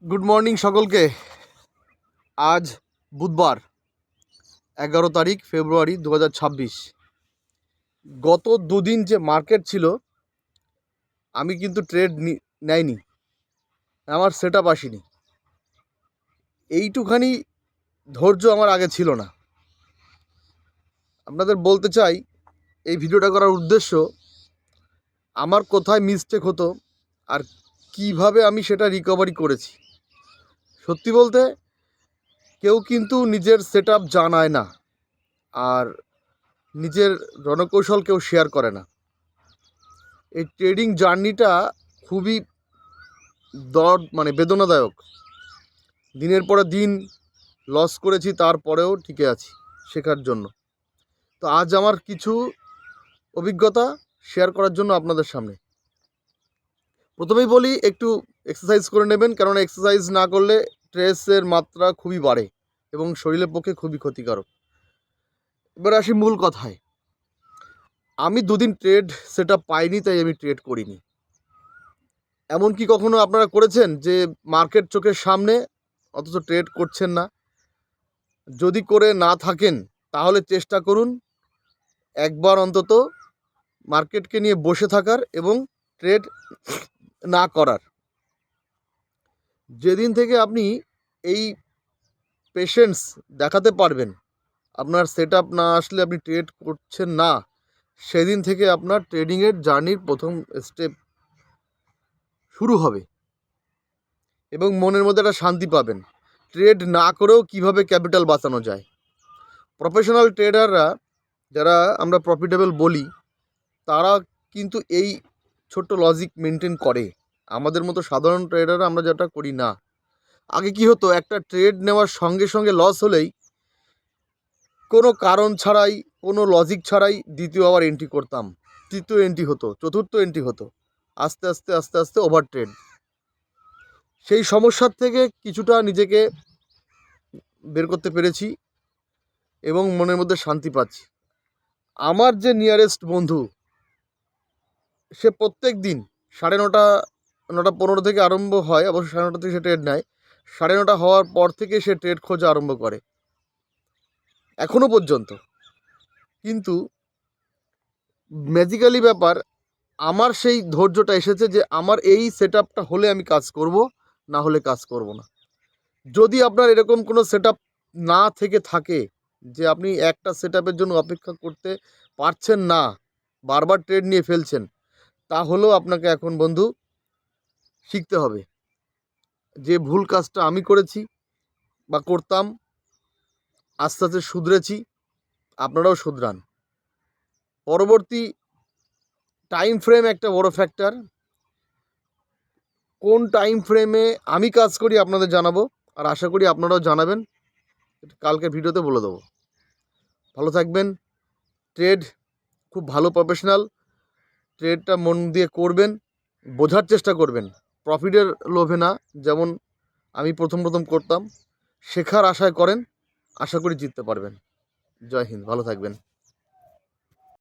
Good morning সকলকে। আজ বুধবার 11 তারিখ ফেব্রুয়ারি 2026। গত দুদিন যে মার্কেট ছিল আমি কিন্তু ট্রেড নেয়নি, আমার সেট আপ আসেনি। এইটুখানি ধৈর্য আমার আগে ছিল না। আপনাদের বলতে চাই, এই ভিডিওটা করার উদ্দেশ্য আমার কোথায় মিস্টেক হতো আর কিভাবে আমি সেটা রিকভারি করেছি। সত্যি বলতে কেউ কিন্তু নিজের সেট আপ জানায় না, আর নিজের রণকৌশল কেউ শেয়ার করে না। এই ট্রেডিং জার্নিটা খুবই বেদনাদায়ক। দিনের পরে দিন লস করেছি, তারপরেও টিকে আছি শেখার জন্য। তো আজ আমার কিছু অভিজ্ঞতা শেয়ার করার জন্য আপনাদের সামনে। প্রথমেই বলি, একটু এক্সারসাইজ করে নেবেন, কারণ এক্সারসাইজ না করলে স্ট্রেসের মাত্রা খুবই বাড়ে এবং শরীরের পক্ষে খুবই ক্ষতিকারক। এবার আসি মূল কথায়। আমি দুদিন ট্রেড সেট আপ পাইনি, তাই আমি ট্রেড করিনি। এমন কি কখনো আপনারা করেছেন যে মার্কেট চোখের সামনে অথচ ট্রেড করছেন না? যদি করে না থাকেন তাহলে চেষ্টা করুন একবার অন্তত মার্কেটকে নিয়ে বসে থাকার এবং ট্রেড না করার। যেদিন থেকে আপনি এই পেশেন্স দেখাতে পারবেন, আপনার সেট আপ না আসলে আপনি ট্রেড করছেন না, সেদিন থেকে আপনার ট্রেডিংয়ের জার্নির প্রথম স্টেপ শুরু হবে এবং মনের মধ্যে একটা শান্তি পাবেন। ট্রেড না করেও কিভাবে ক্যাপিটাল বাঁচানো যায়। প্রফেশনাল ট্রেডাররা, যারা আমরা প্রফিটেবল বলি, তারা কিন্তু এই ছোট্ট লজিক মেনটেন করে। আমাদের মতো সাধারণ ট্রেডাররা আমরা যেটা করি না। আগে কি হতো, একটা ট্রেড নেওয়ার সঙ্গে সঙ্গে লস হলেই কোনো কারণ ছাড়াই, কোনো লজিক ছাড়াই দ্বিতীয় আবার এন্ট্রি করতাম, তৃতীয় এন্ট্রি হতো, চতুর্থ এন্ট্রি হতো। আস্তে আস্তে আস্তে আস্তে ওভার ট্রেড। সেই সমস্যার থেকে কিছুটা নিজেকে বের করতে পেরেছি এবং মনের মধ্যে শান্তি পাচ্ছি। আমার যে নিয়ারেস্ট বন্ধু, সে প্রত্যেক দিন 9:30, 9:15 থেকে আরম্ভ হয়, অবশ্য 9:30 থেকে সে ট্রেড নেয়। 9:30 হওয়ার পর থেকে সে ট্রেড খোঁজা আরম্ভ করে এখনও পর্যন্ত। কিন্তু ম্যাজিক্যালি ব্যাপার, আমার সেই ধৈর্যটা এসেছে যে আমার এই সেট আপটা হলে আমি কাজ করব, না হলে কাজ করব না। যদি আপনার এরকম কোনো সেট আপ না থেকে থাকে যে আপনি একটা সেট আপের জন্য অপেক্ষা করতে পারছেন না, বারবার ট্রেড নিয়ে ফেলছেন, তাহলেও আপনাকে এখন বন্ধু শিখতে হবে। যে ভুল কাজটা আমি করেছি বা করতাম, আস্তে আস্তে শুধরেছি, আপনারাও শুধরান। পরবর্তী টাইম ফ্রেম একটা বড় ফ্যাক্টর। কোন টাইম ফ্রেমে আমি কাজ করি আপনাদের জানাবো, আর আশা করি আপনারাও জানাবেন। কালকে ভিডিওতে বলে দেবো। ভালো থাকবেন। ট্রেড খুব ভালো প্রফেশনাল, ট্রেডটা মন দিয়ে করবেন, বোঝার চেষ্টা করবেন, প্রফিটের লোভে না, যেমন আমি প্রথম প্রথম করতাম। শেখার আশায় করেন, আশা করি জিততে পারবেন। জয় হিন্দ, ভালো থাকবেন।